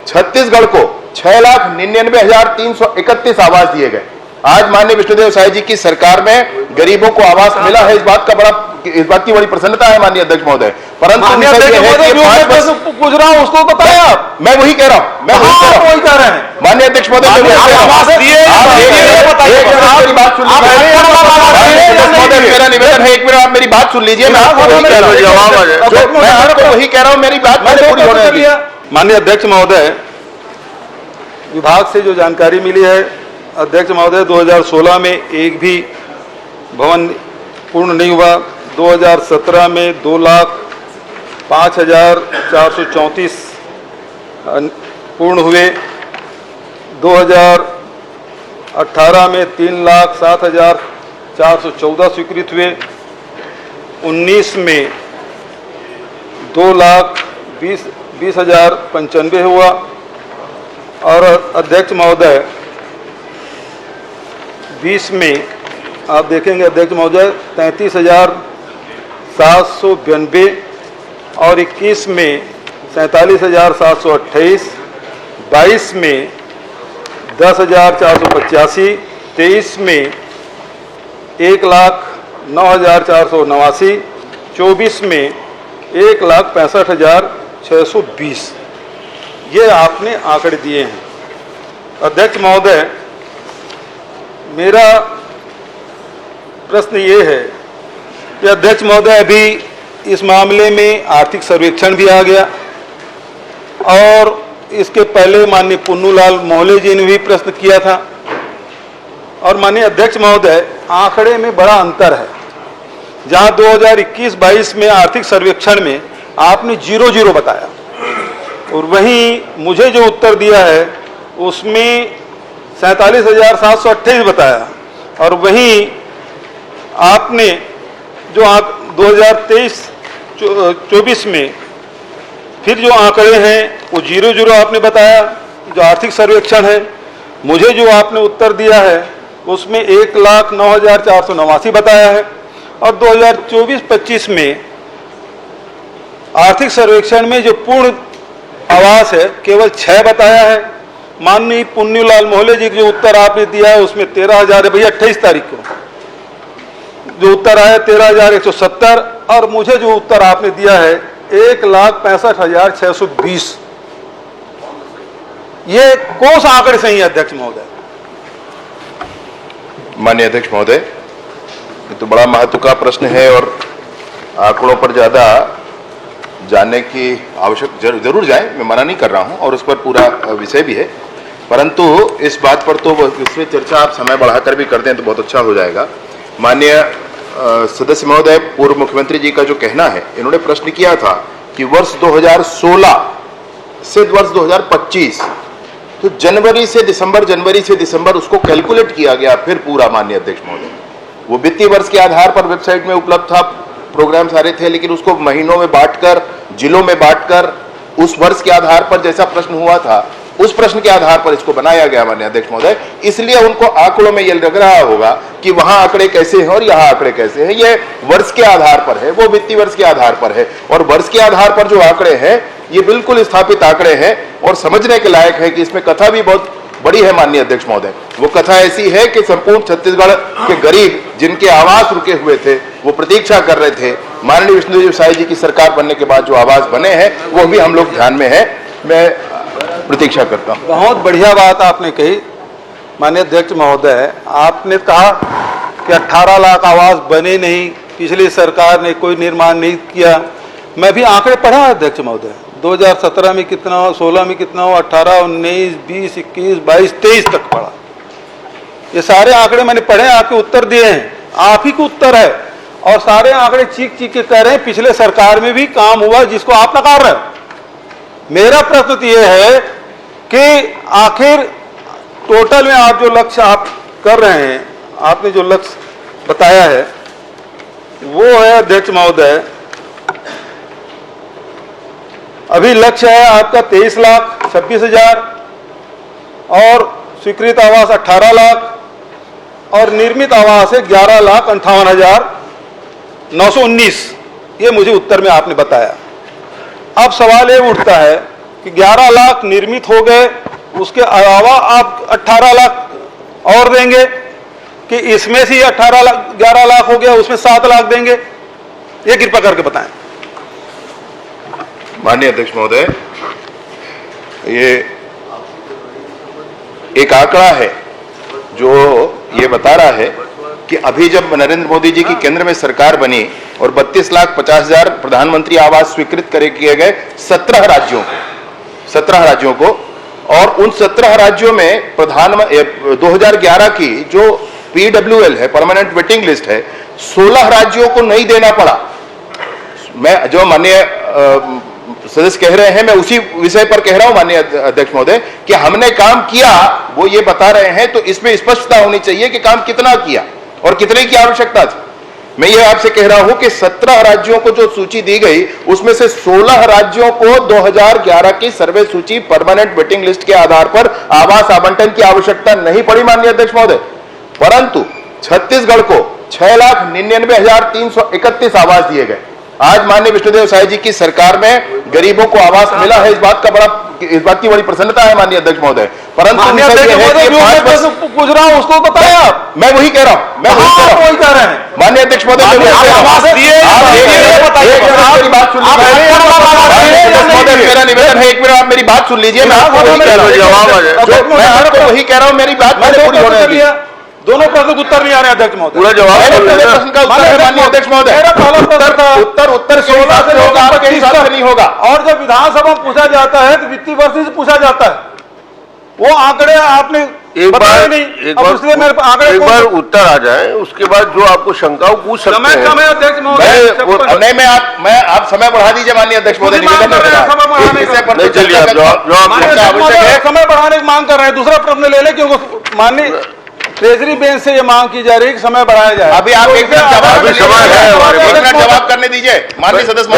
छत्तीसगढ़ को 6,99,331 आवास दिए गए। आज माननीय विष्णुदेव साय जी की सरकार में गरीबों को आवास मिला है, इस बात की बड़ी प्रसन्नता है माननीय अध्यक्ष महोदय। परंतु पूछ रहा हूं, उसको बताया आप। मैं वही कह रहा हूं, वही कह रहे हैं माननीय अध्यक्ष महोदय। मेरी निवेदन है, एक मिनट आप मेरी बात सुन लीजिए। मैं आपको वही कह रहा हूं, मेरी बात पूरी होने दीजिए। माननीय अध्यक्ष महोदय, विभाग से जो जानकारी मिली है अध्यक्ष महोदय, 2016 में एक भी भवन पूर्ण नहीं हुआ। 2017 में 2,05,434 पूर्ण हुए। 2018 में 3,07,414 स्वीकृत हुए। 19 में 2,20,095 हुआ। और अध्यक्ष महोदय 20 में आप देखेंगे अध्यक्ष महोदय 33,792 और 21 में 47,728, 22 में 10,485, 23 में 1,09,489, 24 में 1,65,620। ये आपने आंकड़े दिए हैं। अध्यक्ष महोदय, मेरा प्रश्न ये है कि अध्यक्ष महोदय, अभी इस मामले में आर्थिक सर्वेक्षण भी आ गया और इसके पहले माननीय पुन्नूलाल मोहले जी ने भी प्रश्न किया था। और माननीय अध्यक्ष महोदय, आंकड़े में बड़ा अंतर है। जहां 2021-22 में आर्थिक सर्वेक्षण में आपने 0 बताया और वहीं मुझे जो उत्तर दिया है उसमें 47,728 बताया। और वहीं आपने जो 2023-24 में फिर जो आंकड़े हैं वो 0 आपने बताया, जो आर्थिक सर्वेक्षण है। मुझे जो आपने उत्तर दिया है उसमें 1,09,489 बताया है। और 2024-25 में आर्थिक सर्वेक्षण में जो पूर्ण आवास है केवल 6 बताया है। माननीय पुन्नूलाल मोहले जी जो उत्तर आपने दिया है उसमें 13,000 है। भैया 28 तारीख को जो उत्तर आया 13,170 और मुझे जो उत्तर आपने दिया है 1,65,620। ये कौन सा आंकड़े सही है अध्यक्ष महोदय? माननीय अध्यक्ष महोदय, ये तो बड़ा महत्व का प्रश्न है और आंकड़ों पर ज्यादा जानने की आवश्यक जरूर जाए, मैं मना नहीं कर रहा हूं और उस पर पूरा विषय भी है। परंतु इस बात पर तो इसमें चर्चा आप समय बढ़ाकर भी कर दें तो बहुत अच्छा हो जाएगा। माननीय सदस्य महोदय, पूर्व मुख्यमंत्री जी का जो कहना है, इन्होंने प्रश्न किया था कि वर्ष 2016 से वर्ष 2025 तो जनवरी से दिसंबर उसको कैलकुलेट किया गया फिर पूरा। माननीय अध्यक्ष महोदय, वो वित्तीय वर्ष के आधार पर वेबसाइट में उपलब्ध था, प्रोग्राम सारे थे, लेकिन उसको महीनों में बांटकर, जिलों में बांटकर उस वर्ष के आधार पर जैसा प्रश्न हुआ था उस प्रश्न के आधार पर इसको बनाया गया माननीय अध्यक्ष महोदय। इसलिए उनको आंकड़ों में ये लग रहा होगा कि वहां आंकड़े कैसे हैं और यहाँ आंकड़े कैसे हैं। ये वर्ष के आधार पर है, वो वित्तीय वर्ष के आधार पर है और वर्ष के आधार पर जो आंकड़े हैं ये बिल्कुल स्थापित आंकड़े हैं और समझने के लायक है कि इसमें कथा भी बहुत बड़ी है माननीय अध्यक्ष महोदय। वो कथा ऐसी है कि संपूर्ण छत्तीसगढ़ के गरीब जिनके आवास रुके हुए थे वो प्रतीक्षा कर रहे थे। माननीय विष्णुदेव साय जी की सरकार बनने के बाद जो आवास बने हैं वो भी हम लोग ध्यान में है, मैं प्रतीक्षा करता हूं। बहुत बढ़िया बात आपने कही माननीय अध्यक्ष महोदय। आपने कहा कि 18 लाख आवास बने नहीं, पिछली सरकार ने कोई निर्माण नहीं किया। मैं भी आंकड़े पढ़ा अध्यक्ष महोदय, 2017 में कितना हो, 16 में कितना हो, 18, 19, 20, 21, 22, 23 तक पढ़ा। ये सारे आंकड़े मैंने पढ़े, आपके उत्तर दिए हैं, आप ही को उत्तर है और सारे आंकड़े चीख के कह रहे हैं पिछले सरकार में भी काम हुआ जिसको आप नकार रहे हो। मेरा प्रश्न तो यह है कि आखिर टोटल में आप जो लक्ष्य आप कर रहे हैं, आपने जो लक्ष्य बताया है वो है अध्यक्ष महोदय, अभी लक्ष्य है आपका 23,26,000 और स्वीकृत आवास 18 लाख और निर्मित आवास है 11,58,919। ये मुझे उत्तर में आपने बताया। अब सवाल ये उठता है कि 11 लाख निर्मित हो गए, उसके अलावा आप 18 लाख और देंगे कि इसमें से 18 लाख 11 लाख हो गया, उसमें 7 लाख देंगे? ये कृपा करके बताएं। माननीय अध्यक्ष महोदय, ये एक आंकड़ा है जो ये बता रहा है कि अभी जब नरेंद्र मोदी जी की केंद्र में सरकार बनी और 32,50,000 प्रधानमंत्री आवास स्वीकृत किए गए 17 राज्यों को, और उन 17 राज्यों में 2011 की जो PWL है, परमानेंट वेटिंग लिस्ट है, 16 राज्यों को नहीं देना पड़ा। मैं जो माननीय सदस्य कह रहे हैं, मैं उसी विषय पर कह रहा हूं माननीय अध्यक्ष महोदय, कि हमने काम किया, वो ये बता रहे हैं, तो इसमें स्पष्टता होनी चाहिए कि काम कितना किया और कितने की आवश्यकता थी। मैं ये आपसे कह रहा हूं कि 17 राज्यों को जो सूची दी गई, उसमें से 16 राज्यों को 2011 की सर्वे सूची परमानेंट वेटिंग लिस्ट के आधार पर आवास आवंटन की आवश्यकता नहीं पड़ी माननीय अध्यक्ष महोदय, परंतु छत्तीसगढ़ को 6,99,331 आवास दिए गए। आज माननीय विष्णुदेव साय जी की सरकार में गरीबों को आवास मिला है, इस बात की बड़ी प्रसन्नता है माननीय अध्यक्ष महोदय। परंतु पूछ रहा हूं, उसको बताएं आप। मैं वही कह रहा हूं, वही कह रहे हैं माननीय अध्यक्ष महोदय। मेरी बात सुन लीजिए, मेरा निवेदन है, एक मिनट आप मेरी बात सुन लीजिए। मैं आपको वही कह रहा हूं, मेरी बात पूरी होने दीजिए। दोनों प्रश्न के उत्तर नहीं आ रहे अध्यक्ष महोदय। पूरा जवाब प्रश्न का उत्तर है माननीय अध्यक्ष महोदय। उत्तर 16 से होगा, आपके हिसाब से नहीं होगा। और जब विधानसभा में पूछा जाता है तो वित्तीय वर्ष से पूछा जाता है, वो आंकड़े आपने एक बार उत्तर आ जाए, उसके बाद जो आपको शंका हो पूछ सकते हैं। समय कम है अध्यक्ष महोदय। मैं आप समय बढ़ा दीजिए माननीय अध्यक्ष महोदय। समय बढ़ाने की मांग कर रहे हैं। दूसरा प्रश्न ले लें, क्योंकि माननीय ट्रेजरी बेंच से ये मांग की जा रही है कि समय बढ़ाया जाए। अभी आप एक मिनट जवाब करने दीजिए माननीय सदस्य।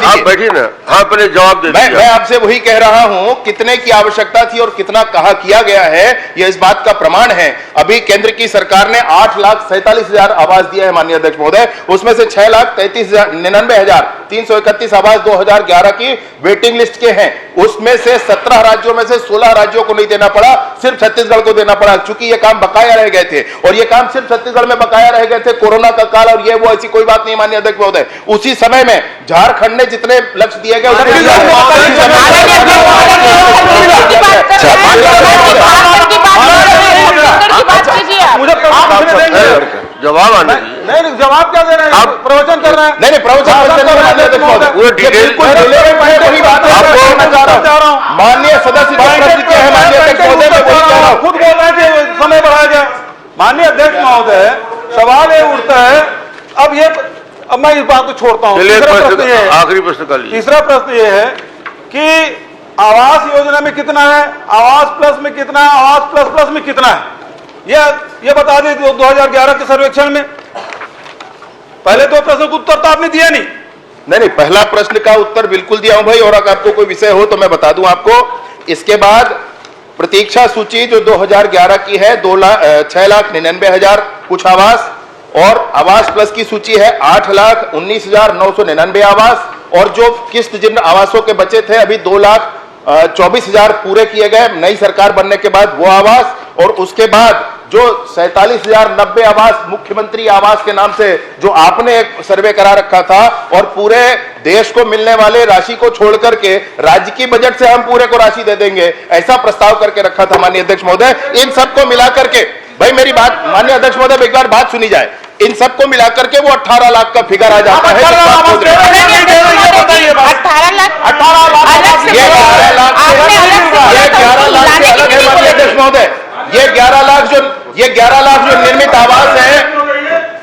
आप बैठिए ना, हाँ पहले जवाब दे। मैं आपसे वही कह रहा हूं, कितने की आवश्यकता थी और कितना कहा किया गया है, यह इस बात का प्रमाण है। अभी केंद्र की सरकार ने 8,47,000 आवास दिए हैं माननीय अध्यक्ष महोदय, उसमें से 6,99,331 आवास 2011 की वेटिंग लिस्ट के हैं। उसमें से 17 राज्यों में से 16 राज्यों को नहीं देना पड़ा, सिर्फ छत्तीसगढ़ को देना पड़ा, क्योंकि ये काम बकाया रह गए थे, और ये काम सिर्फ छत्तीसगढ़ में बकाया रह गए थे। कोरोना का काल और ये वो ऐसी कोई बात नहीं माननीय अध्यक्ष महोदय। उसी समय में झारखंड ने जितने लक्ष्य दिए गए, जवाब आने नहीं, जवाब क्या दे रहे हैं? आप प्रवचन कर रहे हैं। नहीं प्रवचन माननीय सदस्य खुद बोल रहे थे समय बढ़ाया जाए। माननीय अध्यक्ष महोदय, सवाल ये उठता है, अब मैं इस बात को छोड़ता हूँ। आखिरी प्रश्न का तीसरा प्रश्न ये है कि आवास योजना में कितना है, आवास प्लस में कितना है, आवास प्लस प्लस में कितना है, ये बता दें 2011 के सर्वेक्षण में। पहले दो प्रश्न का उत्तर तो आपने दिया नहीं। पहला प्रश्न का उत्तर बिल्कुल दिया हूं भाई, और अगर आपको कोई विषय हो तो मैं बता दूं आपको। इसके बाद प्रतीक्षा सूची जो 2011 की है 6,99,000 कुछ आवास, और आवास प्लस की सूची है 8,19,999 आवास, और जो किस्त जिन आवासों के बचे थे अभी 2,24,000 पूरे किए गए नई सरकार बनने के बाद वो आवास, और उसके बाद जो 47,090 आवास मुख्यमंत्री आवास के नाम से जो आपने एक सर्वे करा रखा था, और पूरे देश को मिलने वाले राशि को छोड़ करके राज्य की बजट से हम पूरे को राशि दे देंगे, ऐसा प्रस्ताव करके रखा था माननीय अध्यक्ष महोदय। इन सबको मिलाकर के, भाई मेरी बात माननीय अध्यक्ष महोदय एक बार बात सुनी जाए, इन सबको मिलाकर के वो 18 लाख का फिगर आ जाता है। 18 लाख महोदय, ये 11 लाख जो निर्मित आवास है,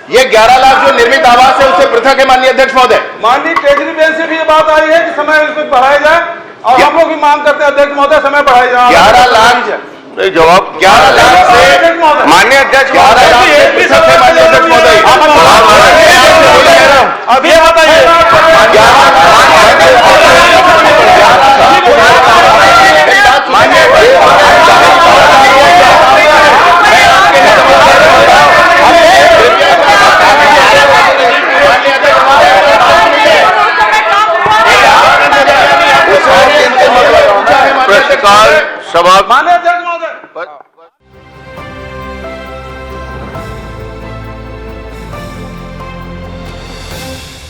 ये 11 लाख जो निर्मित आवास है उससे पृथक है माननीय अध्यक्ष महोदय। माननीय ट्रेजरी बेंच से भी ये बात आई है कि समय इसमें बढ़ाया जाए, और हम लोग भी मांग करते हैं अध्यक्ष महोदय समय बढ़ाया जाए। 11 लाख जवाब 11 लाख से माननीय अध्यक्ष 11 लाख से पृथक है माननीय अध्यक्ष महोदय। अब ये बताइए सभा माननीय अध्यक्ष महोदय